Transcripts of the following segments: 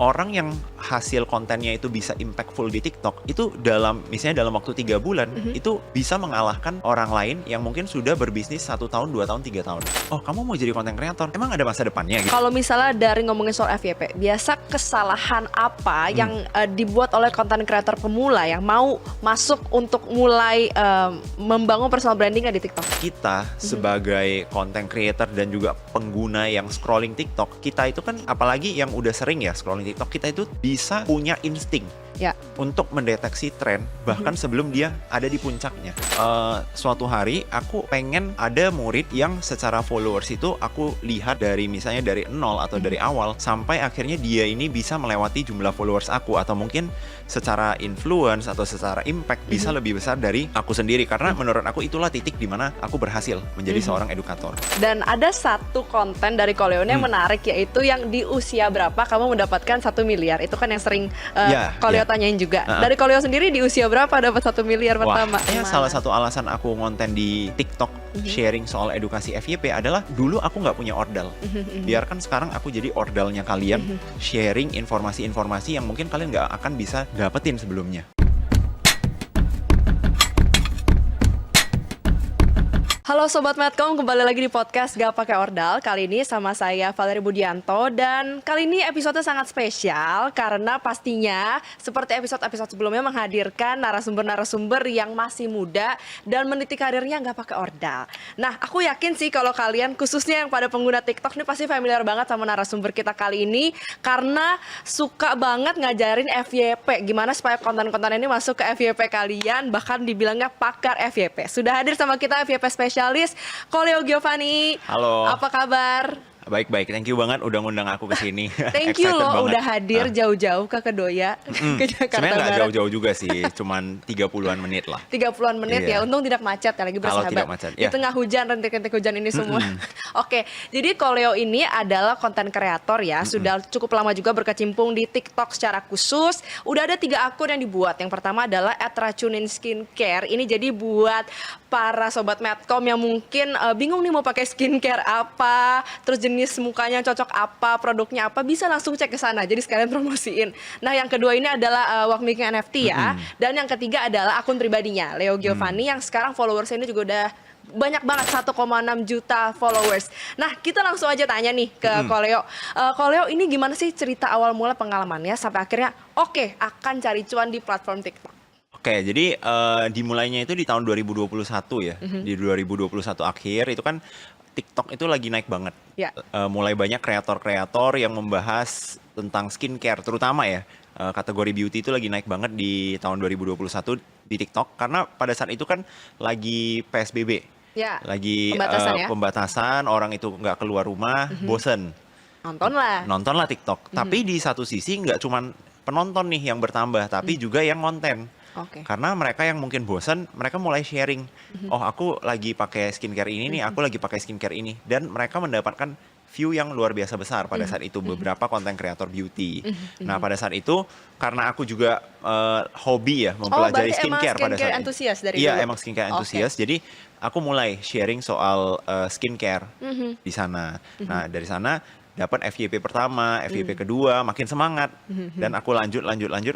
orang yang hasil kontennya itu bisa impactful di TikTok itu misalnya dalam waktu 3 bulan itu bisa mengalahkan orang lain yang mungkin sudah berbisnis 1 tahun, 2 tahun, 3 tahun. Oh, kamu mau jadi content creator? Emang ada masa depannya gitu? Kalau misalnya dari ngomongin soal FYP, biasa kesalahan apa yang dibuat oleh content creator pemula yang mau masuk untuk mulai membangun personal brandingnya di TikTok? Kita sebagai content creator dan juga pengguna yang scrolling TikTok, kita itu kan apalagi yang udah sering ya scrolling TikTok, kita itu bisa punya insting untuk mendeteksi tren bahkan sebelum dia ada di puncaknya. Suatu hari aku pengen ada murid yang secara followers itu aku lihat dari misalnya dari 0 atau dari awal sampai akhirnya dia ini bisa melewati jumlah followers aku, atau mungkin secara influence atau secara impact bisa lebih besar dari aku sendiri, karena menurut aku itulah titik dimana aku berhasil menjadi seorang edukator. Dan ada satu konten dari Koleo yang menarik, yaitu yang di usia berapa kamu mendapatkan 1 miliar. Itu kan yang sering Koleo tanyain juga. Dari Koleo sendiri di usia berapa dapat 1 miliar pertama? Wah, salah satu alasan aku ngonten di TikTok sharing soal edukasi FYP adalah dulu aku nggak punya ordal. Biarkan sekarang aku jadi ordalnya kalian, sharing informasi-informasi yang mungkin kalian nggak akan bisa dapetin sebelumnya. Halo Sobat Medcom, kembali lagi di podcast Gak Pakai Ordal. Kali ini sama saya Valerie Budianto, dan kali ini episode sangat spesial karena pastinya seperti episode-episode sebelumnya menghadirkan narasumber-narasumber yang masih muda dan meniti karirnya gak pakai ordal. Nah, aku yakin sih kalau kalian khususnya yang pada pengguna TikTok ini pasti familiar banget sama narasumber kita kali ini karena suka banget ngajarin FYP, gimana supaya konten-konten ini masuk ke FYP kalian, bahkan dibilangnya pakar FYP. Sudah hadir sama kita FYP spesialis Koleo Giovanni. Halo. Apa kabar? Baik-baik, thank you banget udah ngundang aku ke sini. Thank you loh udah hadir jauh-jauh ke Kedoya, ke Jakarta sebenarnya nggak Barat. jauh-jauh juga sih, cuman 30-an menit lah. 30-an menit ya, untung tidak macet ya, lagi bersahabat. Kalau tidak macet, di tengah hujan, rintik-rintik hujan ini semua. Oke, jadi Koleo ini adalah konten kreator ya, sudah cukup lama juga berkecimpung di TikTok secara khusus. Udah ada 3 akun yang dibuat. Yang pertama adalah @racunin skincare. Ini jadi buat para Sobat Medcom yang mungkin bingung nih mau pakai skincare apa, terus jenis mukanya cocok apa, produknya apa, bisa langsung cek ke sana. Jadi sekalian promosiin. Nah, yang kedua ini adalah Walkmaking NFT ya. Dan yang ketiga adalah akun pribadinya, Leo Giovanni, yang sekarang followersnya ini juga udah banyak banget, 1,6 juta followers. Nah, kita langsung aja tanya nih ke Koleo. Koleo, ini gimana sih cerita awal mula pengalamannya sampai akhirnya akan cari cuan di platform TikTok? Oke, jadi dimulainya itu di tahun 2021 ya. Di 2021 akhir itu kan TikTok itu lagi naik banget. Mulai banyak kreator-kreator yang membahas tentang skincare, terutama ya. Kategori beauty itu lagi naik banget di tahun 2021 di TikTok. Karena pada saat itu kan lagi PSBB. Lagi pembatasan, orang itu nggak keluar rumah, bosen. Nontonlah TikTok. Tapi di satu sisi nggak cuma penonton nih yang bertambah, tapi juga yang konten. Karena mereka yang mungkin bosan, mereka mulai sharing. Oh, aku lagi pakai skincare ini nih, aku lagi pakai skincare ini. Dan mereka mendapatkan view yang luar biasa besar pada saat itu, beberapa konten kreator beauty. Nah, pada saat itu, karena aku juga hobi ya, mempelajari skincare pada saat itu. Iya, emang skincare entusias. Jadi, aku mulai sharing soal skincare di sana. Nah, dari sana dapat FYP pertama, FYP kedua, makin semangat. Dan aku lanjut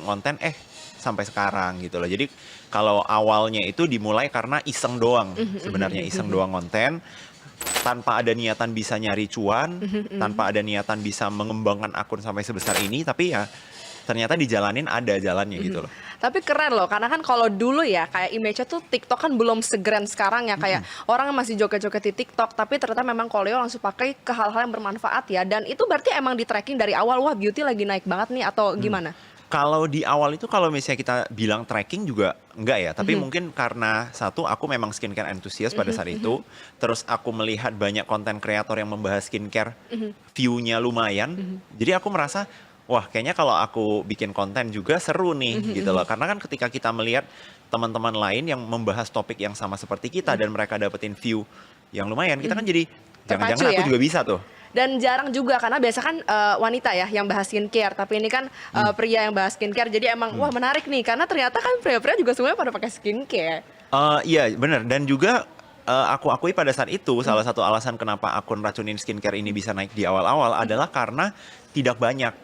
konten, sampai sekarang gitu loh. Jadi kalau awalnya itu dimulai karena iseng doang, sebenarnya iseng doang konten, tanpa ada niatan bisa nyari cuan, tanpa ada niatan bisa mengembangkan akun sampai sebesar ini, tapi ya ternyata dijalanin ada jalannya gitu loh. Tapi keren loh, karena kan kalau dulu ya kayak image-nya tuh TikTok kan belum segeren sekarang ya, kayak orang masih joget-joget di TikTok, tapi ternyata memang Koleo langsung pakai ke hal-hal yang bermanfaat ya. Dan itu berarti emang di tracking dari awal, wah beauty lagi naik banget nih, atau gimana? Kalau di awal itu, kalau misalnya kita bilang tracking juga enggak ya, tapi mungkin karena satu, aku memang skincare entusias pada saat itu, terus aku melihat banyak konten kreator yang membahas skincare, view-nya lumayan, jadi aku merasa, wah kayaknya kalau aku bikin konten juga seru nih gitu loh, karena kan ketika kita melihat teman-teman lain yang membahas topik yang sama seperti kita dan mereka dapetin view yang lumayan, kita kan jadi jangan-jangan aku juga bisa tuh. Dan jarang juga, karena biasa kan wanita ya yang bahas skincare, tapi ini kan pria yang bahas skincare. Jadi emang wah menarik nih, karena ternyata kan pria-pria juga semuanya pada pakai skincare. Iya benar, dan juga aku akui pada saat itu salah satu alasan kenapa akun Racunin Skincare ini bisa naik di awal-awal adalah karena tidak banyak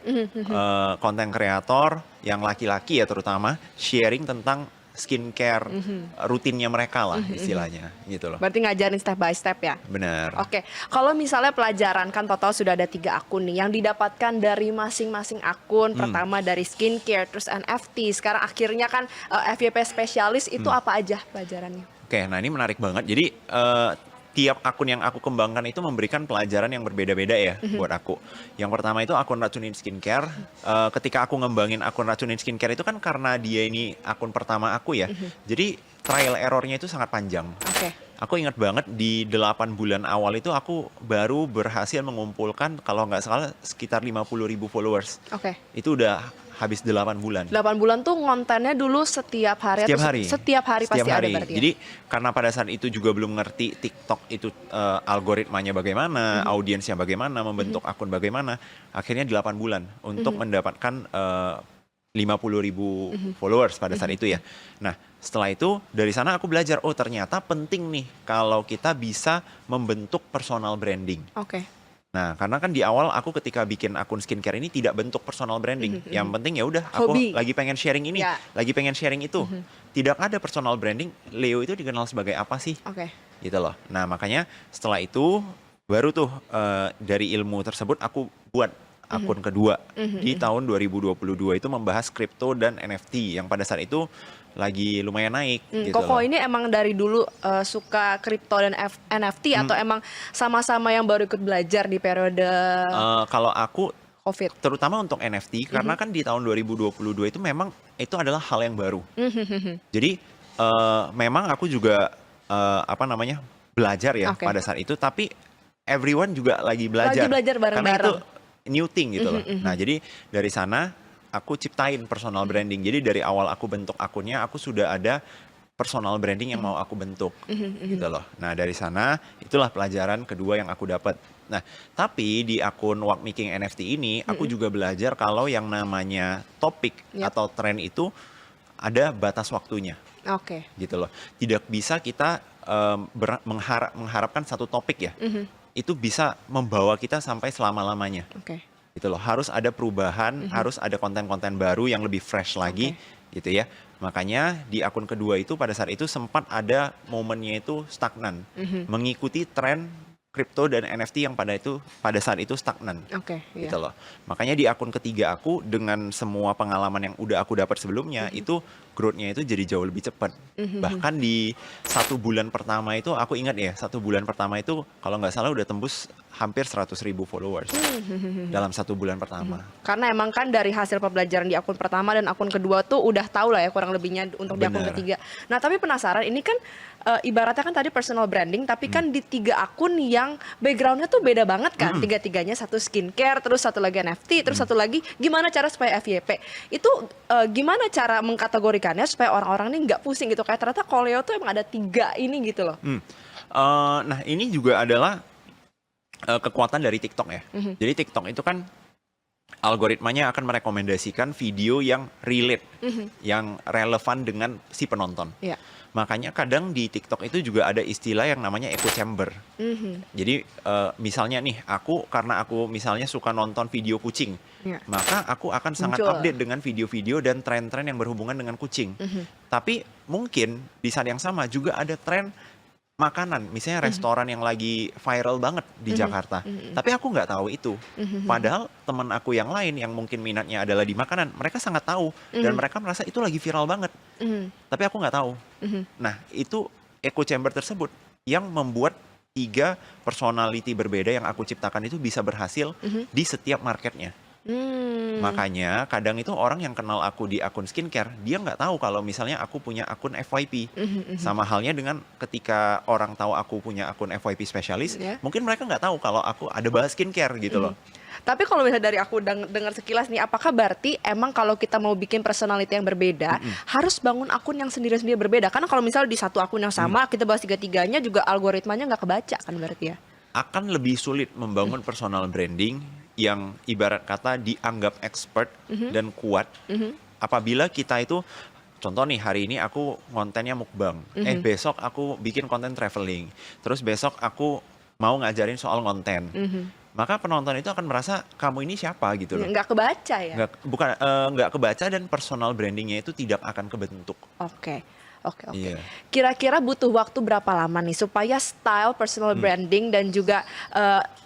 konten kreator yang laki-laki ya terutama sharing tentang skincare rutinnya mereka lah istilahnya gitu loh. Berarti ngajarin step by step ya? Benar. Oke, kalau misalnya pelajaran kan total sudah ada 3 akun nih yang didapatkan dari masing-masing akun. Pertama dari skincare, terus NFT, sekarang akhirnya kan FYP spesialis itu apa aja pelajarannya? Oke, nah ini menarik banget. Jadi tiap akun yang aku kembangkan itu memberikan pelajaran yang berbeda-beda ya buat aku. Yang pertama itu akun Racunin Skincare. Ketika aku ngembangin akun Racunin Skincare itu kan karena dia ini akun pertama aku ya. Jadi trial errornya itu sangat panjang. Oke. Aku ingat banget di 8 bulan awal itu aku baru berhasil mengumpulkan kalau nggak salah sekitar 50.000 followers. Oke. Itu udah habis 8 bulan. 8 bulan tuh kontennya dulu setiap hari Setiap atau hari. setiap hari pasti Setiap ada hari. berarti ya? Jadi karena pada saat itu juga belum ngerti TikTok itu algoritmanya bagaimana, audiensnya bagaimana, membentuk akun bagaimana, akhirnya 8 bulan untuk mendapatkan 50.000 followers pada saat itu ya. Nah, setelah itu dari sana aku belajar, oh ternyata penting nih kalau kita bisa membentuk personal branding. Oke. Nah, karena kan di awal aku ketika bikin akun skincare ini tidak bentuk personal branding. Yang penting ya udah aku Hobi. lagi pengen sharing ini, Ya. lagi pengen sharing itu. Tidak ada personal branding. Leo itu dikenal sebagai apa sih? Oke. Gitu loh. Nah, makanya setelah itu baru tuh dari ilmu tersebut aku buat akun kedua di tahun 2022 itu membahas kripto dan NFT yang pada saat itu lagi lumayan naik gitu Koko loh. ini emang dari dulu suka kripto dan NFT atau emang sama-sama yang baru ikut belajar di periode Kalau aku COVID? terutama untuk NFT karena kan di tahun 2022 itu memang itu adalah hal yang baru. Jadi memang aku juga belajar ya Oke. pada saat itu, tapi everyone juga lagi belajar. Lagi belajar Karena itu bareng-bareng. new thing gitu loh. Nah, jadi dari sana aku ciptain personal branding. Jadi dari awal aku bentuk akunnya, aku sudah ada personal branding yang mau aku bentuk gitu loh. Nah, dari sana itulah pelajaran kedua yang aku dapat. Nah, tapi di akun What Making NFT ini aku juga belajar kalau yang namanya topik Yap. atau tren itu ada batas waktunya Oke. gitu loh. Tidak bisa kita mengharapkan satu topik ya. Itu bisa membawa kita sampai selama-lamanya. Oke. Gitu loh. Harus ada perubahan, harus ada konten-konten baru yang lebih fresh lagi gitu ya. Makanya di akun kedua itu pada saat itu sempat ada momennya itu stagnan. Mengikuti tren kripto dan NFT yang pada saat itu stagnan. Oke, iya. Gitu loh. Makanya di akun ketiga aku dengan semua pengalaman yang udah aku dapat sebelumnya itu growth-nya itu jadi jauh lebih cepat. Bahkan di 1 bulan pertama itu aku ingat ya, 1 bulan pertama itu kalau nggak salah udah tembus hampir 100.000 followers dalam 1 bulan pertama. Karena emang kan dari hasil pembelajaran di akun pertama dan akun kedua tuh udah tahu lah ya kurang lebihnya untuk di akun Bener. ketiga. Nah tapi penasaran ini kan ibaratnya kan tadi personal branding tapi kan di 3 akun yang backgroundnya tuh beda banget kan. Tiga-tiganya satu skincare, terus satu lagi NFT, terus satu lagi gimana cara supaya FYP. Itu gimana cara mengkategorikannya supaya orang-orang ini nggak pusing gitu. Kayak ternyata Koleo tuh emang ada 3 ini gitu loh. Nah ini juga adalah kekuatan dari TikTok ya. Jadi TikTok itu kan algoritmanya akan merekomendasikan video yang relate, yang relevan dengan si penonton. Iya. Makanya kadang di TikTok itu juga ada istilah yang namanya echo chamber. Jadi misalnya nih, karena aku misalnya suka nonton video kucing, Iya. maka aku akan sangat Muncul. update dengan video-video dan tren-tren yang berhubungan dengan kucing. Tapi mungkin di saat yang sama juga ada tren makanan, misalnya restoran yang lagi viral banget di Jakarta. Tapi aku nggak tahu itu. Padahal teman aku yang lain yang mungkin minatnya adalah di makanan, mereka sangat tahu dan mereka merasa itu lagi viral banget. Tapi aku nggak tahu. Nah, itu echo chamber tersebut yang membuat 3 personality berbeda yang aku ciptakan itu bisa berhasil di setiap marketnya. Makanya kadang itu orang yang kenal aku di akun skincare, dia nggak tahu kalau misalnya aku punya akun FYP. Sama halnya dengan ketika orang tahu aku punya akun FYP spesialis, Ya. mungkin mereka nggak tahu kalau aku ada bahas skincare gitu loh. Tapi kalau misalnya dari aku dengar sekilas nih, apakah berarti emang kalau kita mau bikin personality yang berbeda, harus bangun akun yang sendiri-sendiri berbeda? Karena kalau misalnya di satu akun yang sama, kita bahas 3-tiganya juga algoritmanya nggak kebaca kan berarti ya? Akan lebih sulit membangun personal branding yang ibarat kata dianggap expert dan kuat apabila kita itu contoh nih, hari ini aku kontennya mukbang, besok aku bikin konten traveling, terus besok aku mau ngajarin soal konten. Maka penonton itu akan merasa kamu ini siapa gitu loh. Nggak kebaca ya? Nggak kebaca, dan personal brandingnya itu tidak akan kebentuk. Oke. Oke. Iya. Kira-kira butuh waktu berapa lama nih supaya style personal branding dan juga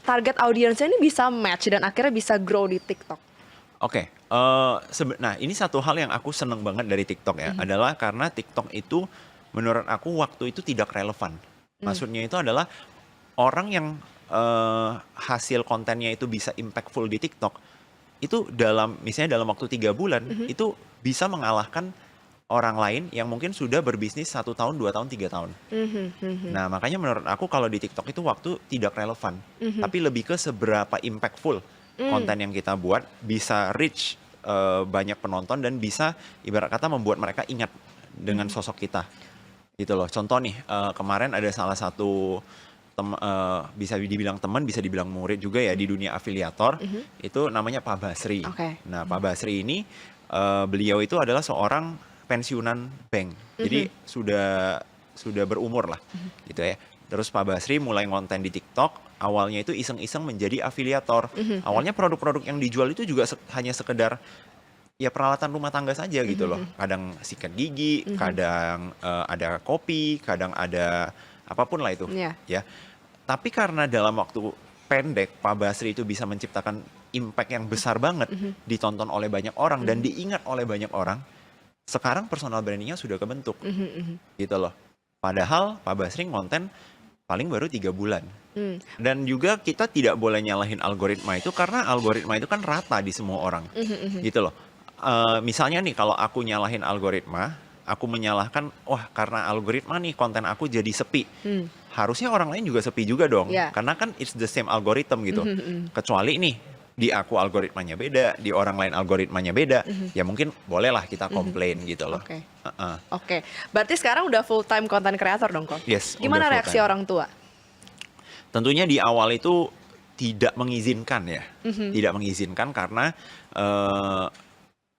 target audiensnya ini bisa match dan akhirnya bisa grow di TikTok? Oke, nah ini satu hal yang aku seneng banget dari TikTok ya, adalah karena TikTok itu menurut aku waktu itu tidak relevan. Maksudnya itu adalah orang yang hasil kontennya itu bisa impactful di TikTok, itu misalnya dalam waktu 3 bulan, itu bisa mengalahkan orang lain yang mungkin sudah berbisnis 1 tahun, 2 tahun, 3 tahun. Nah, makanya menurut aku kalau di TikTok itu waktu tidak relevan, tapi lebih ke seberapa impactful konten yang kita buat bisa reach banyak penonton dan bisa ibarat kata membuat mereka ingat dengan sosok kita. Gitu loh. Contoh nih, kemarin ada salah satu bisa dibilang teman, bisa dibilang murid juga ya di dunia afiliator, itu namanya Pak Basri. Nah, Pak Basri ini beliau itu adalah seorang pensiunan bank, jadi sudah berumur lah, gitu ya. Terus Pak Basri mulai konten di TikTok, awalnya itu iseng-iseng menjadi afiliator. Awalnya produk-produk yang dijual itu juga hanya sekedar ya peralatan rumah tangga saja gitu loh. Kadang sikat gigi, kadang ada kopi, kadang ada apapun lah itu, ya. Tapi karena dalam waktu pendek Pak Basri itu bisa menciptakan impact yang besar banget, ditonton oleh banyak orang dan diingat oleh banyak orang, sekarang personal brandingnya sudah kebentuk, gitu loh. Padahal Pak Basri konten paling baru 3 bulan. Dan juga kita tidak boleh nyalahin algoritma itu, karena algoritma itu kan rata di semua orang, gitu loh. Misalnya nih, kalau aku nyalahin algoritma, aku menyalahkan, wah karena algoritma nih konten aku jadi sepi. Harusnya orang lain juga sepi juga dong, karena kan it's the same algorithm gitu. Kecuali nih, di aku algoritmanya beda, di orang lain algoritmanya beda, ya mungkin bolehlah kita komplain gitu loh. Oke. Berarti sekarang udah full time content creator dong, Kok? Yes. Gimana reaksi orang tua? Tentunya di awal itu tidak mengizinkan ya, tidak mengizinkan karena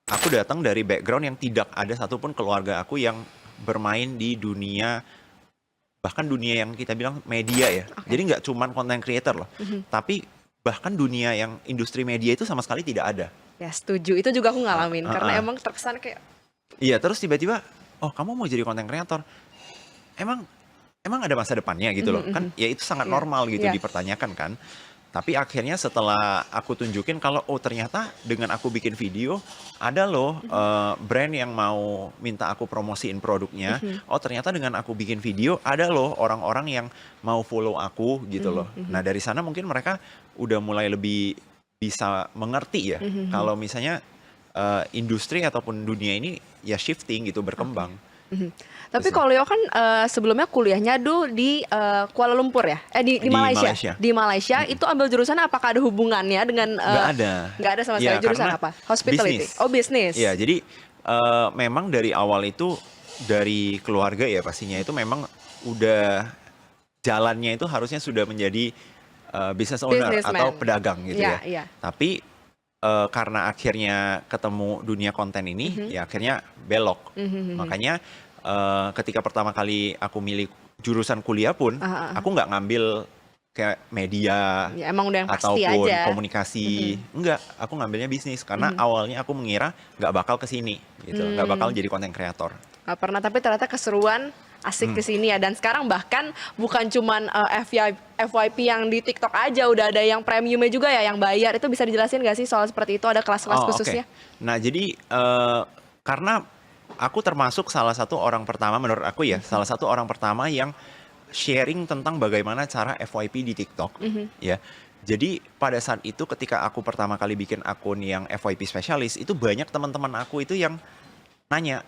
aku datang dari background yang tidak ada satupun keluarga aku yang bermain di dunia, bahkan dunia yang kita bilang media ya. Jadi nggak cuman content creator loh, tapi bahkan dunia yang industri media itu sama sekali tidak ada. Ya setuju, itu juga aku ngalamin karena emang terkesan kayak. Iya, terus tiba-tiba, oh kamu mau jadi content creator, emang ada masa depannya gitu loh, kan ya itu sangat normal gitu dipertanyakan kan. Tapi akhirnya setelah aku tunjukin kalau ternyata dengan aku bikin video ada loh brand yang mau minta aku promosiin produknya. Ternyata dengan aku bikin video ada loh orang-orang yang mau follow aku gitu loh. Nah, dari sana mungkin mereka udah mulai lebih bisa mengerti ya kalau misalnya industri ataupun dunia ini ya shifting gitu, berkembang. Tapi kalau Leo kan sebelumnya kuliahnya dulu di Kuala Lumpur ya? Di Malaysia. Di Malaysia itu ambil jurusan apakah ada hubungannya dengan nggak ada sama sekali, jurusan apa? Hospitality. Bisnis. Oh, bisnis. Iya, jadi memang dari awal itu dari keluarga ya pastinya itu memang udah jalannya itu harusnya sudah menjadi business owner atau pedagang gitu ya. Tapi karena akhirnya ketemu dunia konten ini, ya akhirnya belok. Makanya ketika pertama kali aku milih jurusan kuliah pun, aku nggak ngambil kayak media emang udah yang pasti ataupun aja. Komunikasi. Enggak, aku ngambilnya bisnis karena awalnya aku mengira nggak bakal kesini, gitu, nggak bakal jadi konten kreator. Nggak pernah, tapi ternyata keseruan, asik kesini ya. Dan sekarang bahkan bukan cuman FYP yang di TikTok aja, udah ada yang premiumnya juga ya, yang bayar. Itu bisa dijelasin nggak sih soal seperti itu, ada kelas-kelas khususnya? Nah, jadi karena aku termasuk salah satu orang pertama, menurut aku ya, salah satu orang pertama yang sharing tentang bagaimana cara FYP di TikTok, ya. Jadi pada saat itu ketika aku pertama kali bikin akun yang FYP spesialis, itu banyak teman-teman aku itu yang nanya,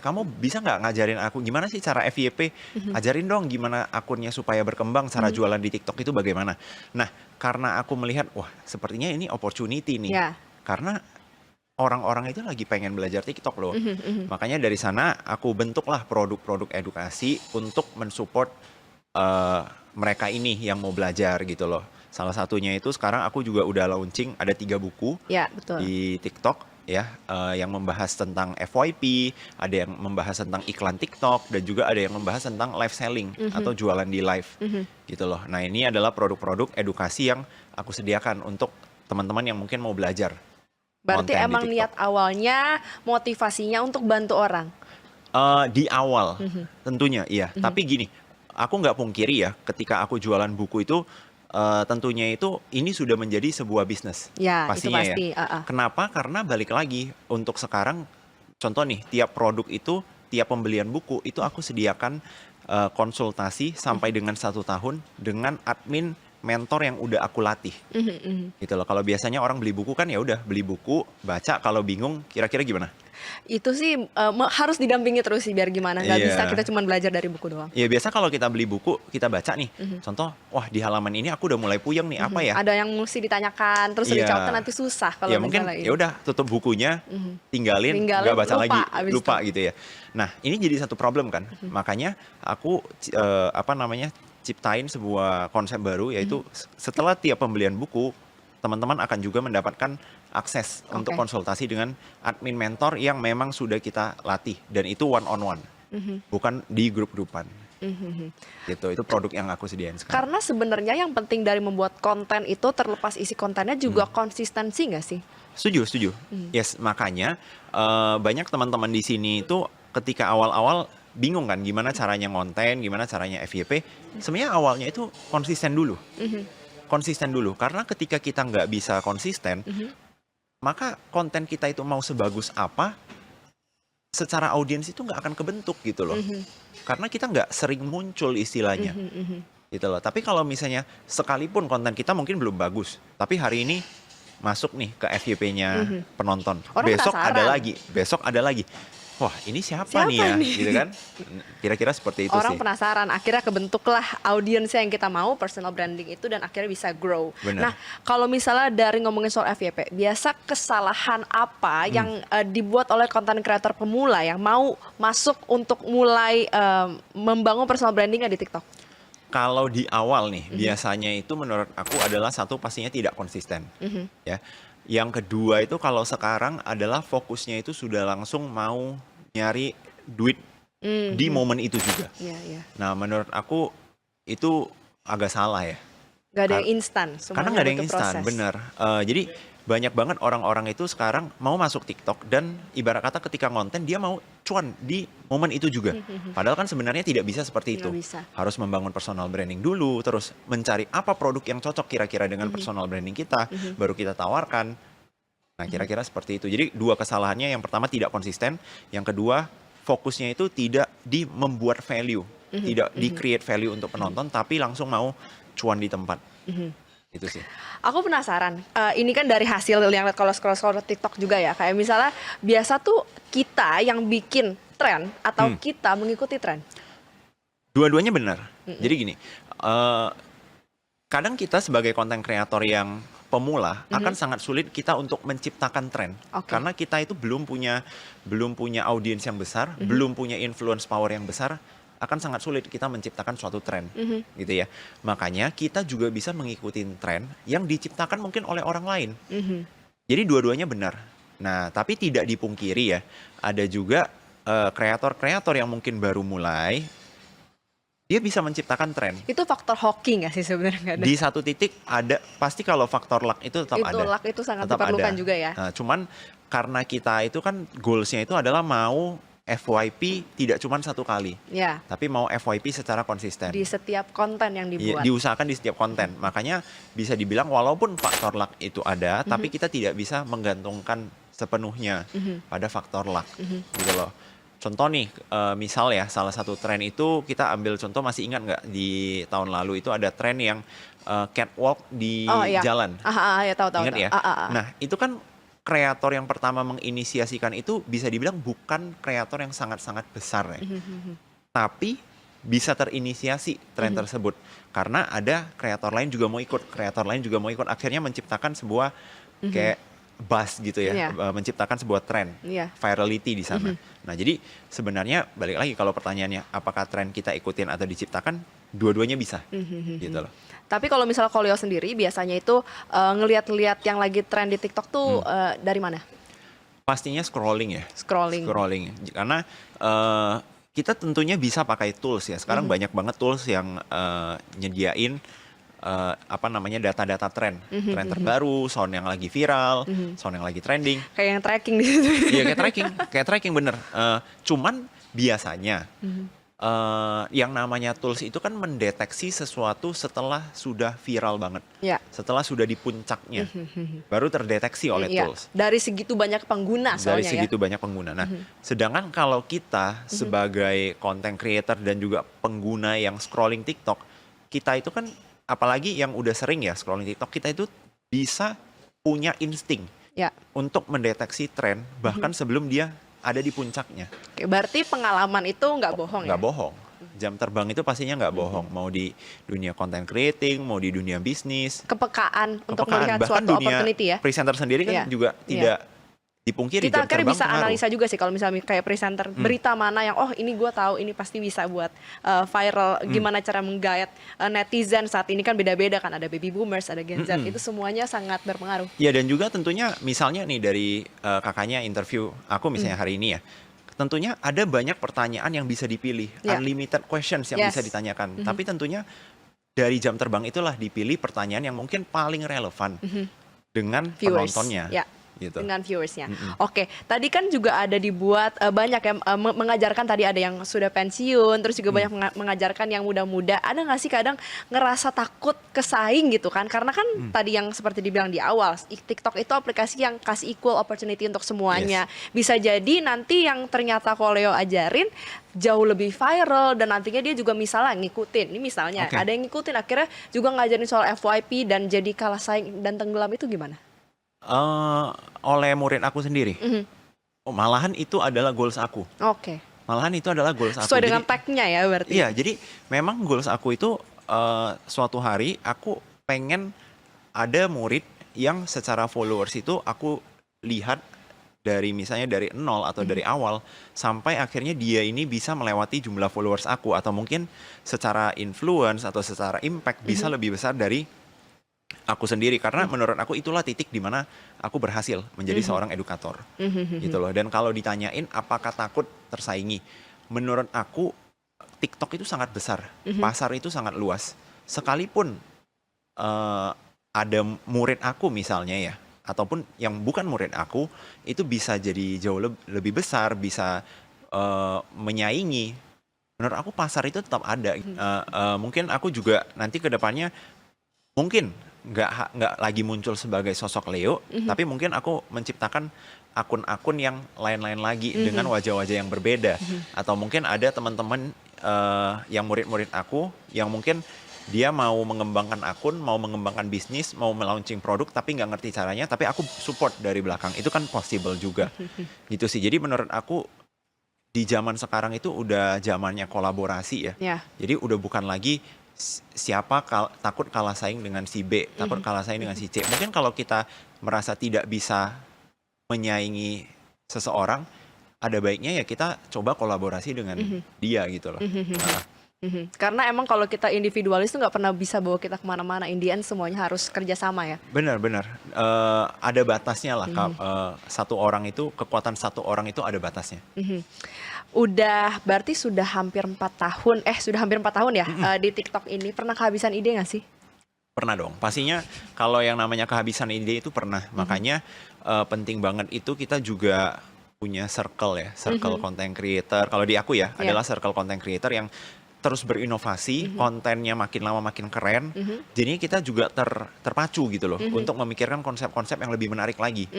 kamu bisa nggak ngajarin aku gimana sih cara FYP? Ajarin dong gimana akunnya supaya berkembang, cara jualan di TikTok itu bagaimana. Nah, karena aku melihat, wah sepertinya ini opportunity nih, karena orang-orang itu lagi pengen belajar TikTok loh. Makanya dari sana aku bentuklah produk-produk edukasi untuk mensupport mereka ini yang mau belajar gitu loh. Salah satunya itu sekarang aku juga udah launching ada 3 buku di TikTok. ya, yang membahas tentang FYP, ada yang membahas tentang iklan TikTok, dan juga ada yang membahas tentang live selling atau jualan di live gitu loh. Nah, ini adalah produk-produk edukasi yang aku sediakan untuk teman-teman yang mungkin mau belajar Berarti konten di emang TikTok. niat awalnya motivasinya untuk bantu orang. Di awal tentunya iya. Tapi gini, aku nggak pungkiri ya, ketika aku jualan buku itu tentunya itu ini sudah menjadi sebuah bisnis Ya, itu pastinya ya. pasti. Kenapa? Karena balik lagi untuk sekarang, contoh nih, tiap produk itu, tiap pembelian buku itu aku sediakan konsultasi sampai dengan 1 tahun dengan admin mentor yang udah aku latih gitu loh. Kalau biasanya orang beli buku kan ya udah beli buku, baca, kalau bingung kira-kira gimana? Itu sih harus didampingi terus sih biar gimana. Nggak bisa Iya. kita cuma belajar dari buku doang. Ya biasa kalau kita beli buku, kita baca nih. Contoh, wah di halaman ini aku udah mulai puyeng nih, apa ya? Ada yang mesti ditanyakan, terus Iya. dicatat nanti susah kalau Ya mungkin misalnya ya udah tutup bukunya, tinggalin, Tinggalin, nggak baca lupa lagi, abis lupa gitu ya. Nah, ini jadi satu problem kan. Makanya aku ciptain sebuah konsep baru, yaitu setelah tiap pembelian buku, teman-teman akan juga mendapatkan akses untuk Oke. konsultasi dengan admin mentor yang memang sudah kita latih, dan itu one on one, bukan di grup-grupan. Gitu, itu produk yang aku sediain sekarang. Karena sebenarnya yang penting dari membuat konten itu terlepas isi kontennya juga konsistensi nggak sih? Setuju. Yes, makanya banyak teman-teman di sini itu ketika awal-awal bingung kan gimana caranya ngonten, gimana caranya FYP. Sebenarnya awalnya itu konsisten dulu. Konsisten dulu, karena ketika kita nggak bisa konsisten, maka konten kita itu mau sebagus apa, secara audiens itu nggak akan kebentuk gitu loh. Karena kita nggak sering muncul istilahnya. Gitu loh. Tapi kalau misalnya sekalipun konten kita mungkin belum bagus, tapi hari ini masuk nih ke FYP-nya penonton. Orang Besok ada lagi. Wah, ini siapa nih ya? nih? Gitu kan? Kira-kira seperti itu Orang sih. penasaran, akhirnya kebentuklah audiensnya yang kita mau, personal branding itu, dan akhirnya bisa grow. Benar. Nah, kalau misalnya dari ngomongin soal FYP, biasa kesalahan apa yang dibuat oleh konten kreator pemula yang mau masuk untuk mulai membangun personal brandingnya di TikTok? Kalau di awal nih, biasanya itu menurut aku adalah satu, pastinya tidak konsisten. Ya. Yang kedua itu kalau sekarang adalah fokusnya itu sudah langsung mau nyari duit di momen itu juga. Iya. Nah, menurut aku itu agak salah ya. Gak ada yang instan, Karena semuanya nggak ada yang butuh instan, proses. bener. Jadi banyak banget orang-orang itu sekarang mau masuk TikTok, dan ibarat kata ketika konten dia mau cuan di momen itu juga. Padahal kan sebenarnya tidak bisa seperti itu. Nggak bisa. Harus membangun personal branding dulu, terus mencari apa produk yang cocok kira-kira dengan personal branding kita, baru kita tawarkan. Nah, kira-kira seperti itu. Jadi dua kesalahannya, yang pertama tidak konsisten, yang kedua fokusnya itu tidak di membuat value, tidak di create value untuk penonton, tapi langsung mau cuan di tempat. Itu sih. Aku penasaran, ini kan dari hasil yang lihat kalau scroll-scroll TikTok juga ya, kayak misalnya biasa tuh kita yang bikin tren atau kita mengikuti tren. Dua-duanya benar. Jadi gini, kadang kita sebagai konten kreator yang pemula akan sangat sulit kita untuk menciptakan tren. Oke. Karena kita itu belum punya audiens yang besar, belum punya influence power yang besar, akan sangat sulit kita menciptakan suatu tren, gitu ya. Makanya kita juga bisa mengikuti tren yang diciptakan mungkin oleh orang lain. Jadi dua-duanya benar. Nah, tapi tidak dipungkiri ya, ada juga kreator-kreator yang mungkin baru mulai, dia bisa menciptakan tren. Itu faktor hoki nggak sih sebenarnya? Nggak ada. Di satu titik ada, pasti kalau faktor luck itu tetap Itu ada. luck itu sangat Tetap diperlukan ada. juga ya. Nah, cuman karena kita itu kan goalsnya itu adalah mau FYP tidak cuma satu kali, Ya, tapi mau FYP secara konsisten. di setiap konten yang Iya, dibuat. diusahakan di setiap konten. Makanya bisa dibilang walaupun faktor luck itu ada, tapi kita tidak bisa menggantungkan sepenuhnya pada faktor luck, gitu loh. Contoh nih, misal ya, salah satu tren itu kita ambil contoh, masih ingat nggak di tahun lalu itu ada tren yang catwalk di Iya. jalan. Ya tahu. Ingat ya? Nah, itu kan kreator yang pertama menginisiasikan itu bisa dibilang bukan kreator yang sangat-sangat besar ya. Tapi bisa terinisiasi tren tersebut. Karena ada kreator lain juga mau ikut, akhirnya menciptakan sebuah kayak buzz gitu ya, Iya. Menciptakan sebuah tren, Iya. virality di sana. Nah, jadi sebenarnya balik lagi kalau pertanyaannya apakah tren kita ikutin atau diciptakan, dua-duanya bisa, gitu loh. Tapi kalau misalnya Koleo sendiri biasanya itu ngelihat-lihat yang lagi tren di TikTok tuh dari mana? Pastinya scrolling ya, Scrolling. scrolling. Karena kita tentunya bisa pakai tools ya. Sekarang banyak banget tools yang nyediain apa namanya data-data tren terbaru, sound yang lagi viral, sound yang lagi trending. Kayak yang tracking di situ. Iya kayak tracking bener. Cuman biasanya yang namanya tools itu kan mendeteksi sesuatu setelah sudah viral banget, Ya. setelah sudah di puncaknya, baru terdeteksi oleh Iya. tools. Dari segitu banyak pengguna Dari soalnya ya. segitu banyak pengguna. Nah, sedangkan kalau kita sebagai content creator dan juga pengguna yang scrolling TikTok, kita itu kan apalagi yang udah sering ya scrolling TikTok, kita itu bisa punya insting Ya. untuk mendeteksi tren bahkan sebelum dia ada di puncaknya. Oke, berarti pengalaman itu nggak bohong ya? Nggak bohong. Jam terbang itu pastinya nggak bohong. Mau di dunia content creating, mau di dunia bisnis, Kepekaan untuk kepekaan. melihat Bahkan suatu dunia opportunity ya. presenter sendiri kan Iya. juga tidak dipungkiri Kita jam akhirnya terbang bisa pengaruh. analisa juga sih kalau misalnya kayak presenter berita mana yang ini gue tahu ini pasti bisa buat viral, gimana cara menggait netizen saat ini kan beda-beda kan, ada baby boomers, ada Gen Z, itu semuanya sangat berpengaruh. Ya dan juga tentunya misalnya nih dari kakaknya interview aku misalnya hari ini ya. Tentunya ada banyak pertanyaan yang bisa dipilih, Ya. unlimited questions yang Yes. bisa ditanyakan. Tapi tentunya dari jam terbang itulah dipilih pertanyaan yang mungkin paling relevan dengan Viewers. penontonnya. Ya. Gitu. Dengan viewersnya. Oke, tadi kan juga ada dibuat banyak yang mengajarkan, tadi ada yang sudah pensiun, terus juga banyak mengajarkan yang muda-muda. Ada nggak sih kadang ngerasa takut kesaing gitu kan? Karena kan tadi yang seperti dibilang di awal, TikTok itu aplikasi yang kasih equal opportunity untuk semuanya. Bisa jadi nanti yang ternyata Koleo ajarin jauh lebih viral dan nantinya dia juga misalnya ngikutin. Ini misalnya Oke. ada yang ngikutin akhirnya juga ngajarin soal FYP dan jadi kalah saing dan tenggelam, itu gimana? Oleh murid aku sendiri. Malahan itu adalah goals aku. Oke. Malahan itu adalah goals aku. Sesuai dengan Jadi, tag-nya ya berarti. iya, jadi memang goals aku itu suatu hari aku pengen ada murid yang secara followers itu aku lihat dari misalnya dari nol atau dari awal sampai akhirnya dia ini bisa melewati jumlah followers aku atau mungkin secara influence atau secara impact bisa lebih besar dari aku sendiri karena menurut aku itulah titik di mana aku berhasil menjadi seorang edukator gitu loh. Dan kalau ditanyain apakah takut tersaingi, menurut aku TikTok itu sangat besar, pasar itu sangat luas. Sekalipun ada murid aku misalnya ya, ataupun yang bukan murid aku itu bisa jadi jauh lebih besar, bisa menyaingi. Menurut aku pasar itu tetap ada. Mungkin aku juga nanti ke depannya mungkin nggak lagi muncul sebagai sosok Leo, tapi mungkin aku menciptakan akun-akun yang lain-lain lagi dengan wajah-wajah yang berbeda. Atau mungkin ada teman-teman yang murid-murid aku yang mungkin dia mau mengembangkan akun, mau mengembangkan bisnis, mau melaunching produk tapi nggak ngerti caranya, tapi aku support dari belakang. Itu kan possible juga. Gitu sih. Jadi menurut aku di zaman sekarang itu udah zamannya kolaborasi ya. Ya. Jadi udah bukan lagi siapa takut kalah saing dengan si B, takut kalah saing dengan si C. Mungkin kalau kita merasa tidak bisa menyaingi seseorang, ada baiknya ya kita coba kolaborasi dengan dia gitu loh. Karena emang kalau kita individualis tuh nggak pernah bisa bawa kita kemana-mana. In the end semuanya harus kerjasama ya. Benar. Ada batasnya lah. Satu orang itu, kekuatan satu orang itu ada batasnya. Udah berarti sudah hampir 4 tahun, sudah hampir 4 tahun ya di TikTok ini. Pernah kehabisan ide nggak sih? Pernah dong. Pastinya kalau yang namanya kehabisan ide itu pernah. Makanya penting banget itu kita juga punya circle ya, circle content creator. Kalau di aku ya adalah circle content creator yang terus berinovasi, kontennya makin lama makin keren. Jadi kita juga terpacu gitu loh untuk memikirkan konsep-konsep yang lebih menarik lagi.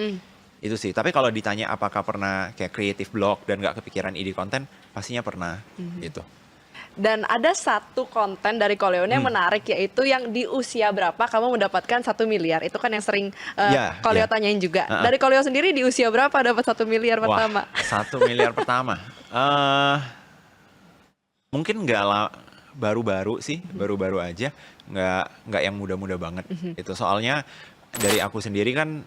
Itu sih. Tapi kalau ditanya apakah pernah kayak creative blog dan nggak kepikiran ide konten, pastinya pernah gitu. Dan ada satu konten dari Koleo yang menarik, yaitu yang di usia berapa kamu mendapatkan 1 miliar. Itu kan yang sering Koleo tanyain juga. Dari Koleo sendiri di usia berapa dapat 1 miliar pertama? Wah, 1 miliar pertama. Mungkin baru-baru sih, baru-baru aja. Nggak yang muda-muda banget. Itu soalnya dari aku sendiri kan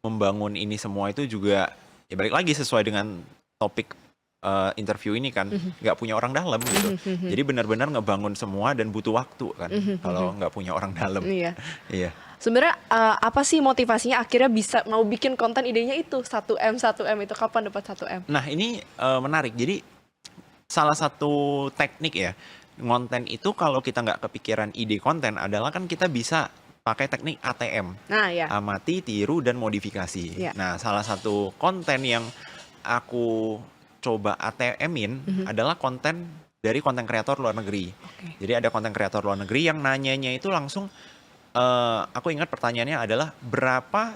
membangun ini semua itu juga ya balik lagi sesuai dengan topik interview ini kan, nggak punya orang dalam gitu. Jadi benar-benar ngebangun semua dan butuh waktu kan kalau nggak punya orang dalam. Iya. Iya. Sebenarnya apa sih motivasinya akhirnya bisa mau bikin konten, idenya itu 1M itu kapan dapat 1M? Nah ini menarik. Jadi salah satu teknik ya konten itu kalau kita nggak kepikiran ide konten adalah kan kita bisa pakai teknik ATM. Nah ya. Amati, tiru, dan modifikasi. Ya. Nah salah satu konten yang aku coba ATM-in adalah konten dari konten kreator luar negeri. Oke. Jadi ada konten kreator luar negeri yang nanyanya itu langsung, aku ingat pertanyaannya adalah berapa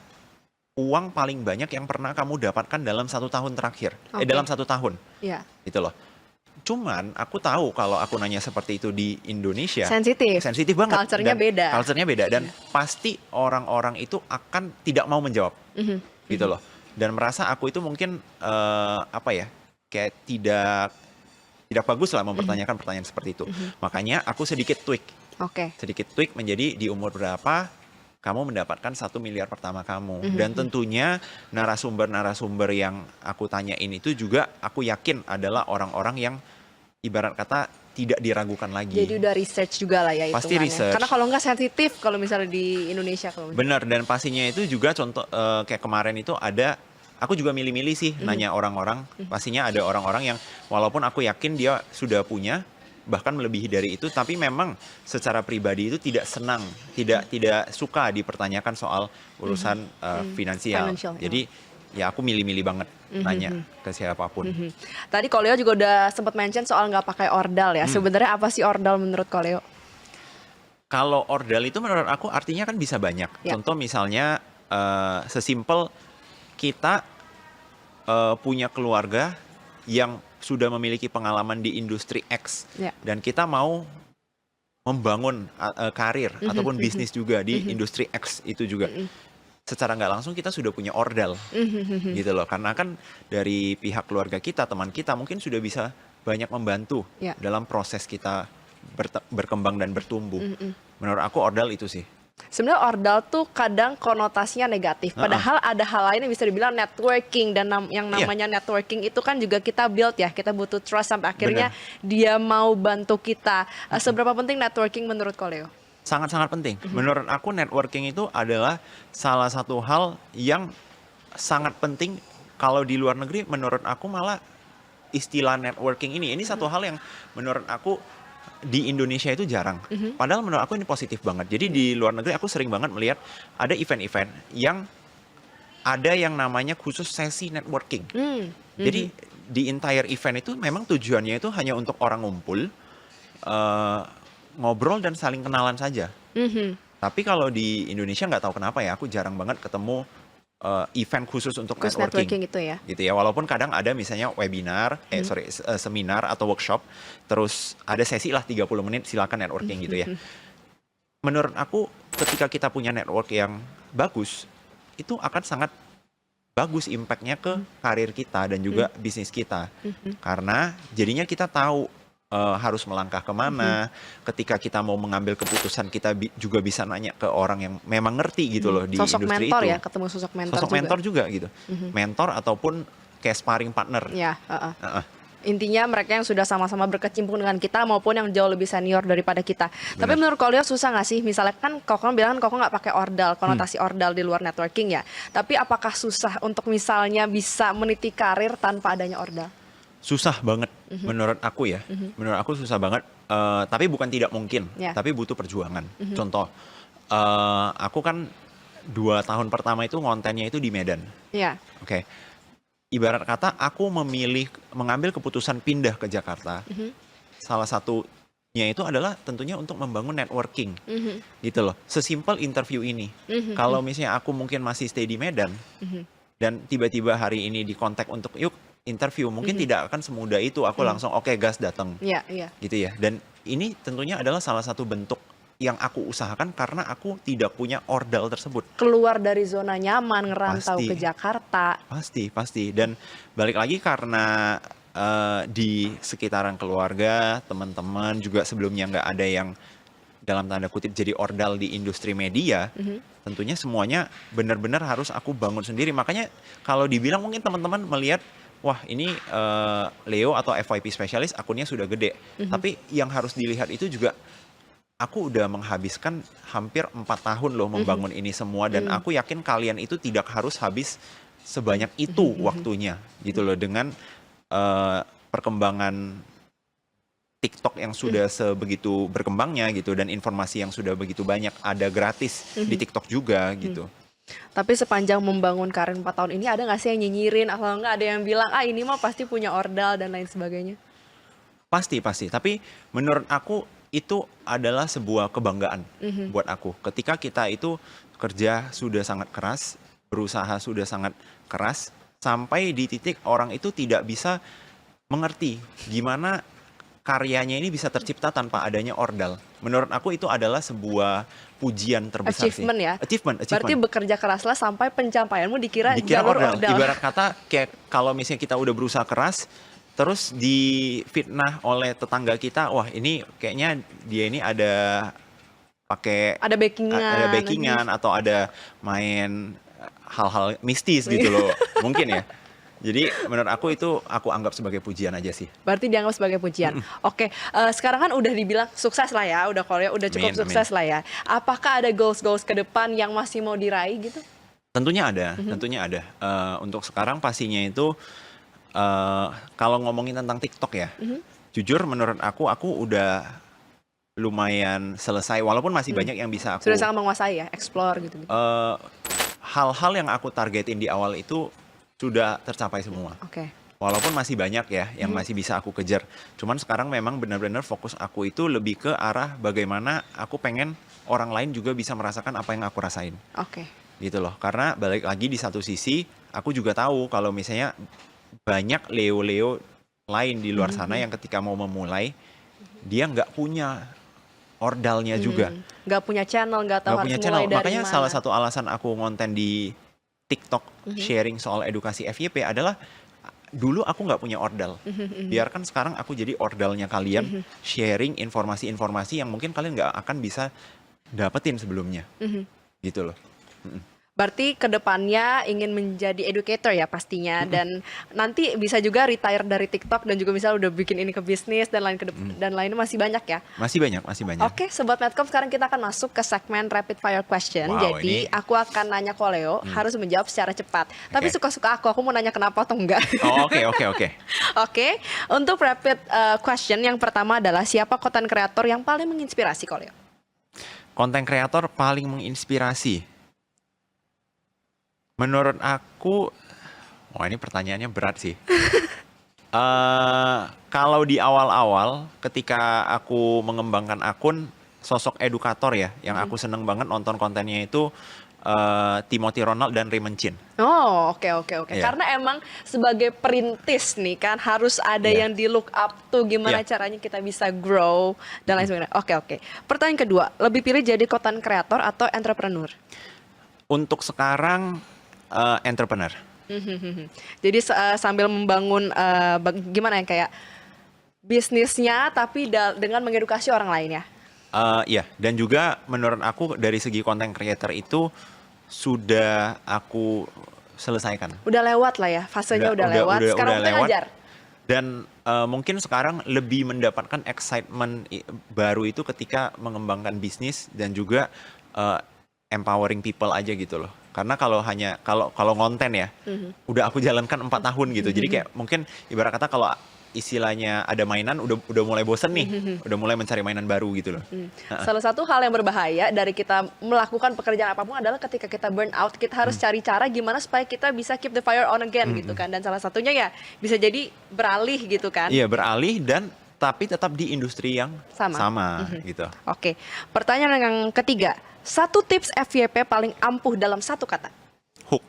uang paling banyak yang pernah kamu dapatkan dalam 1 tahun terakhir, Oke. dalam 1 tahun, Iya. gitu loh. Cuman aku tahu kalau aku nanya seperti itu di Indonesia, Sensitif banget. Culture-nya Dan beda. Culture-nya beda dan pasti orang-orang itu akan tidak mau menjawab, gitu loh. Dan merasa aku itu mungkin apa ya, kayak tidak bagus lah mempertanyakan pertanyaan seperti itu. Makanya aku sedikit tweak. Oke. Sedikit tweak menjadi di umur berapa kamu mendapatkan 1 miliar pertama kamu. Dan tentunya narasumber-narasumber yang aku tanyain itu juga aku yakin adalah orang-orang yang ibarat kata tidak diragukan lagi. Jadi udah research juga lah ya hitungannya. Pasti research. Karena kalau nggak sensitif kalau misalnya di Indonesia kalau Benar, dan pastinya itu juga contoh kayak kemarin itu ada, aku juga milih-milih sih nanya orang-orang. Pastinya ada orang-orang yang walaupun aku yakin dia sudah punya bahkan melebihi dari itu, tapi memang secara pribadi itu tidak senang, tidak suka dipertanyakan soal urusan finansial. Financial, ya. Jadi ya aku milih-milih banget nanya ke siapapun. Tadi Koleo juga udah sempat mention soal nggak pakai ordal ya. Sebenarnya apa sih ordal menurut Koleo? Kalau ordal itu menurut aku artinya kan bisa banyak. Ya. Contoh misalnya sesimpel kita punya keluarga yang sudah memiliki pengalaman di industri X Ya. dan kita mau membangun karir ataupun bisnis juga di industri X itu juga. Secara nggak langsung kita sudah punya ordal gitu loh, karena kan dari pihak keluarga kita, teman kita mungkin sudah bisa banyak membantu Ya. dalam proses kita berkembang dan bertumbuh. Menurut aku ordal itu sih. Sebenarnya ordal tuh kadang konotasinya negatif. Padahal ada hal lain yang bisa dibilang networking dan yang namanya networking itu kan juga kita build ya. Kita butuh trust sampai akhirnya dia mau bantu kita. Seberapa penting networking menurut Koleo? Sangat-sangat penting. Menurut aku networking itu adalah salah satu hal yang sangat penting. Kalau di luar negeri menurut aku malah istilah networking ini satu hal yang menurut aku di Indonesia itu jarang. Padahal menurut aku ini positif banget. Jadi di luar negeri aku sering banget melihat ada event-event yang ada yang namanya khusus sesi networking. Jadi di entire event itu memang tujuannya itu hanya untuk orang ngumpul, ngobrol dan saling kenalan saja. Tapi kalau di Indonesia nggak tahu kenapa ya, aku jarang banget ketemu event khusus untuk networking itu ya. gitu ya. Walaupun kadang ada misalnya webinar, seminar atau workshop, terus ada sesi lah 30 menit silakan networking gitu ya. Menurut aku ketika kita punya network yang bagus, itu akan sangat bagus impact-nya ke karir kita dan juga bisnis kita. Karena jadinya kita tahu harus melangkah kemana. Ketika kita mau mengambil keputusan, kita juga bisa nanya ke orang yang memang ngerti gitu loh di Sosok industri mentor itu. ya, ketemu sosok mentor Sosok juga. mentor juga gitu. Mentor ataupun kayak sparring partner. Ya, intinya mereka yang sudah sama-sama berkecimpung dengan kita maupun yang jauh lebih senior daripada kita. Tapi menurut Koleo susah nggak sih? Misalnya kan Koko bilang kan Koko nggak pakai ordal, konotasi ordal di luar networking ya. Tapi apakah susah untuk misalnya bisa meniti karir tanpa adanya ordal? Susah banget menurut aku ya. Menurut aku susah banget. Tapi bukan tidak mungkin. Ya. Tapi butuh perjuangan. Contoh, aku kan 2 tahun pertama itu ngontennya itu di Medan. Ya. Oke. Ibarat kata aku mengambil keputusan pindah ke Jakarta. Salah satunya itu adalah tentunya untuk membangun networking. Gitu loh. Sesimpel interview ini. Kalau misalnya aku mungkin masih stay di Medan dan tiba-tiba hari ini dikontak untuk yuk interview, mungkin tidak akan semudah itu aku langsung oke, gas datang. Iya, iya. Gitu ya. Dan ini tentunya adalah salah satu bentuk yang aku usahakan karena aku tidak punya ordal tersebut. Keluar dari zona nyaman, ngerantau Pasti. ke Jakarta. Pasti. Dan balik lagi karena di sekitaran keluarga, teman-teman juga sebelumnya nggak ada yang dalam tanda kutip jadi ordal di industri media, tentunya semuanya benar-benar harus aku bangun sendiri. Makanya kalau dibilang mungkin teman-teman melihat, wah ini Leo atau FYP Specialist akunnya sudah gede. Tapi yang harus dilihat itu juga aku udah menghabiskan hampir 4 tahun loh membangun ini semua, dan aku yakin kalian itu tidak harus habis sebanyak itu waktunya gitu loh, dengan perkembangan TikTok yang sudah sebegitu berkembangnya gitu, dan informasi yang sudah begitu banyak, ada gratis di TikTok juga gitu. Tapi sepanjang membangun karir 4 tahun ini, ada nggak sih yang nyinyirin atau nggak ada yang bilang, ah ini mah pasti punya ordal dan lain sebagainya? Pasti. Tapi menurut aku itu adalah sebuah kebanggaan buat aku. Ketika kita itu kerja sudah sangat keras, berusaha sudah sangat keras, sampai di titik orang itu tidak bisa mengerti gimana karyanya ini bisa tercipta tanpa adanya ordal. Menurut aku itu adalah sebuah pujian terbesar Achievement sih. ya? Achievement. Berarti bekerja keraslah sampai pencapaianmu dikira Dikira jalur ordal. ordal. Ibarat kata kayak kalau misalnya kita udah berusaha keras, terus difitnah oleh tetangga kita, wah ini kayaknya dia ini ada pakai Ada backingan. atau ada main hal-hal mistis gitu loh. Mungkin ya. Jadi menurut aku itu aku anggap sebagai pujian aja sih. Berarti dianggap sebagai pujian. Oke, sekarang kan udah dibilang sukses lah ya, udah kalau ya udah cukup Amin. sukses lah ya. Apakah ada goals-goals ke depan yang masih mau diraih gitu? Tentunya ada. Untuk sekarang pastinya itu kalau ngomongin tentang TikTok ya, jujur menurut aku udah lumayan selesai, walaupun masih banyak yang bisa aku. Sudah sangat menguasai ya, explore gitu. Hal-hal yang aku targetin di awal itu sudah tercapai semua. Oke. Walaupun masih banyak ya yang masih bisa aku kejar. Cuman sekarang memang benar-benar fokus aku itu lebih ke arah bagaimana aku pengen orang lain juga bisa merasakan apa yang aku rasain. Oke. Gitu loh. Karena balik lagi di satu sisi, aku juga tahu kalau misalnya banyak Leo-Leo lain di luar sana yang ketika mau memulai, dia nggak punya ordalnya juga. Nggak punya channel, nggak tahu harus mulai dari Makanya mana. salah satu alasan aku ngonten di TikTok sharing soal edukasi FYP adalah dulu aku nggak punya ordal. Biarkan sekarang aku jadi ordalnya kalian, sharing informasi-informasi yang mungkin kalian nggak akan bisa dapetin sebelumnya. Gitu loh. Berarti kedepannya ingin menjadi educator ya pastinya, dan nanti bisa juga retire dari TikTok dan juga misalnya udah bikin ini ke bisnis dan lainnya masih banyak ya. Masih banyak. Oke, Sobat Medcom, sekarang kita akan masuk ke segmen rapid fire question. Wow, Jadi aku akan nanya ke Leo, harus menjawab secara cepat. Tapi Oke. suka-suka aku mau nanya kenapa atau enggak. Oh, oke. Oke, untuk rapid question yang pertama adalah siapa konten kreator yang paling menginspirasi kok Leo? Konten kreator paling menginspirasi. Menurut aku, wah ini pertanyaannya berat sih. Kalau di awal-awal, ketika aku mengembangkan akun, sosok edukator ya, yang aku seneng banget nonton kontennya itu Timothy Ronald dan Raymond Chin. Oh, oke. Iya. Karena emang sebagai perintis nih kan harus ada Iya. yang di look up tuh gimana Iya. caranya kita bisa grow dan lain sebagainya. Oke. Pertanyaan kedua, lebih pilih jadi content creator atau entrepreneur? Untuk sekarang, entrepreneur. Jadi sambil membangun gimana ya, kayak bisnisnya tapi dengan mengedukasi orang lain ya. Iya, dan juga menurut aku dari segi content creator itu sudah aku selesaikan. Udah lewat lah ya, fasenya udah lewat. Sekarang kita ngajar. Dan mungkin sekarang lebih mendapatkan excitement baru itu ketika mengembangkan bisnis dan juga empowering people aja gitu loh. Karena kalau ngonten ya, udah aku jalankan 4 tahun gitu. Jadi kayak mungkin ibarat kata kalau istilahnya ada mainan udah mulai bosen nih, udah mulai mencari mainan baru gitu loh. Salah satu hal yang berbahaya dari kita melakukan pekerjaan apapun adalah ketika kita burn out, kita harus cari cara gimana supaya kita bisa keep the fire on again gitu kan. Dan salah satunya ya bisa jadi beralih gitu kan. Iya, beralih dan tapi tetap di industri yang sama gitu. Oke, pertanyaan yang ketiga, satu tips FYP paling ampuh dalam satu kata. Hook.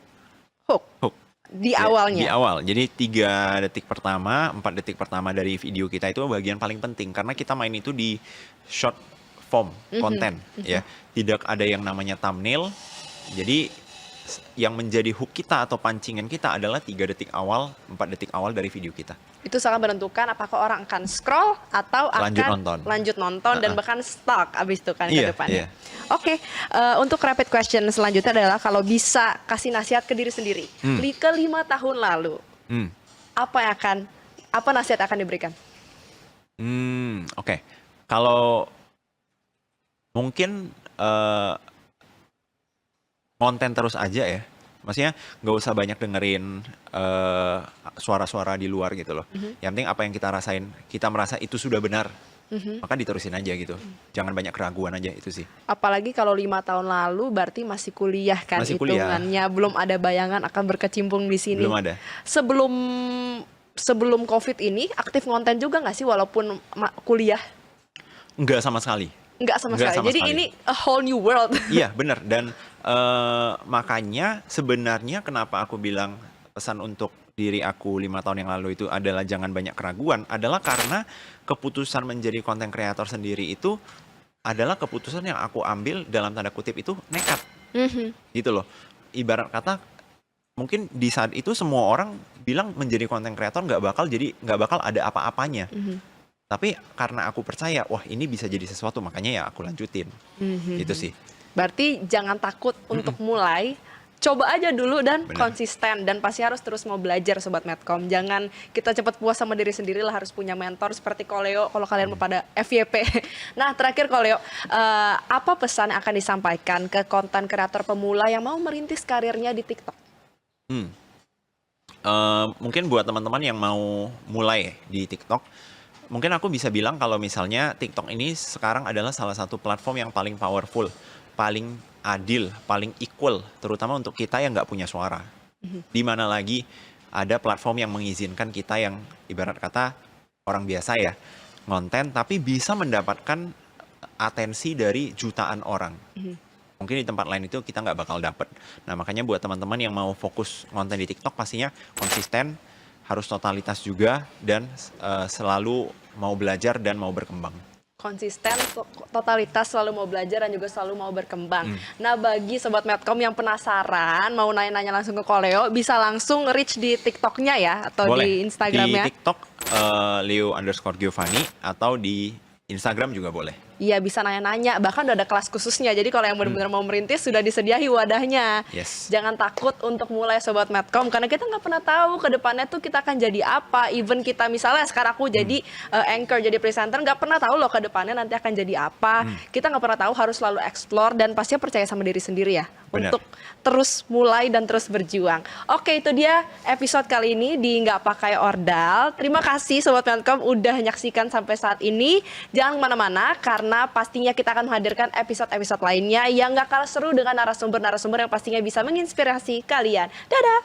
Hook. Di awalnya. Di awal. Jadi 3 detik pertama, 4 detik pertama dari video kita itu bagian paling penting karena kita main itu di short form konten ya. Tidak ada yang namanya thumbnail. Jadi yang menjadi hook kita atau pancingan kita adalah 3 detik awal, 4 detik awal dari video kita. Itu sangat menentukan apakah orang akan scroll atau lanjut nonton dan bahkan stuck abis itu kan ke depannya. Oke, untuk rapid question selanjutnya adalah kalau bisa kasih nasihat ke diri sendiri. Ke 5 tahun lalu, apa nasihat akan diberikan? Oke. Kalau Mungkin konten terus aja ya. Maksudnya nggak usah banyak dengerin suara-suara di luar gitu loh. Yang penting apa yang kita rasain, kita merasa itu sudah benar, maka diterusin aja gitu. Jangan banyak keraguan aja itu sih. Apalagi kalau 5 tahun lalu berarti masih kuliah kan Masih kuliah. hitungannya, belum ada bayangan akan berkecimpung di sini. Belum ada. Sebelum COVID ini aktif konten juga nggak sih walaupun kuliah? Nggak sama sekali. Nggak sama Nggak sekali. sama Jadi sekali. ini a whole new world. Iya benar, dan makanya sebenarnya kenapa aku bilang pesan untuk diri aku 5 tahun yang lalu itu adalah jangan banyak keraguan, adalah karena keputusan menjadi konten kreator sendiri itu adalah keputusan yang aku ambil dalam tanda kutip itu nekat gitu loh. Ibarat kata mungkin di saat itu semua orang bilang menjadi konten kreator nggak bakal ada apa-apanya. Tapi karena aku percaya, wah ini bisa jadi sesuatu, makanya ya aku lanjutin. Gitu sih. Berarti jangan takut untuk mulai. Coba aja dulu dan Bener. konsisten, dan pasti harus terus mau belajar Sobat Medcom. Jangan kita cepat puas sama diri sendiri lah, harus punya mentor seperti Koleo kalau kalian mau pada FYP. Nah terakhir Koleo, apa pesan yang akan disampaikan ke konten kreator pemula yang mau merintis karirnya di TikTok? Mungkin buat teman-teman yang mau mulai di TikTok, mungkin aku bisa bilang kalau misalnya TikTok ini sekarang adalah salah satu platform yang paling powerful, paling adil, paling equal, terutama untuk kita yang nggak punya suara. Di mana lagi ada platform yang mengizinkan kita yang ibarat kata orang biasa ya, ngonten tapi bisa mendapatkan atensi dari jutaan orang. Mungkin di tempat lain itu kita nggak bakal dapet. Nah makanya buat teman-teman yang mau fokus ngonten di TikTok pastinya konsisten, harus totalitas juga, dan selalu mau belajar dan mau berkembang. Konsisten, totalitas, selalu mau belajar dan juga selalu mau berkembang. Nah bagi Sobat Medcom yang penasaran mau nanya-nanya langsung ke Koleo, bisa langsung reach di TikToknya ya, atau Boleh. di Instagramnya? Di TikTok Leo_Giovanni, atau di Instagram juga boleh. Iya, bisa nanya-nanya, bahkan udah ada kelas khususnya. Jadi kalau yang benar-benar mau merintis sudah disediahi wadahnya. Yes. Jangan takut untuk mulai Sobat Medcom, karena kita nggak pernah tahu ke depannya tuh kita akan jadi apa. Even kita misalnya sekarang aku jadi anchor, jadi presenter, nggak pernah tahu loh ke depannya nanti akan jadi apa. Kita nggak pernah tahu, harus selalu explore dan pastinya percaya sama diri sendiri ya. Benar. Untuk terus mulai dan terus berjuang. Oke, itu dia episode kali ini di Nggak Pakai Ordal. Terima kasih Sobat Medcom udah menyaksikan sampai saat ini. Jangan kemana-mana, karena pastinya kita akan menghadirkan episode-episode lainnya yang nggak kalah seru dengan narasumber-narasumber yang pastinya bisa menginspirasi kalian. Dadah!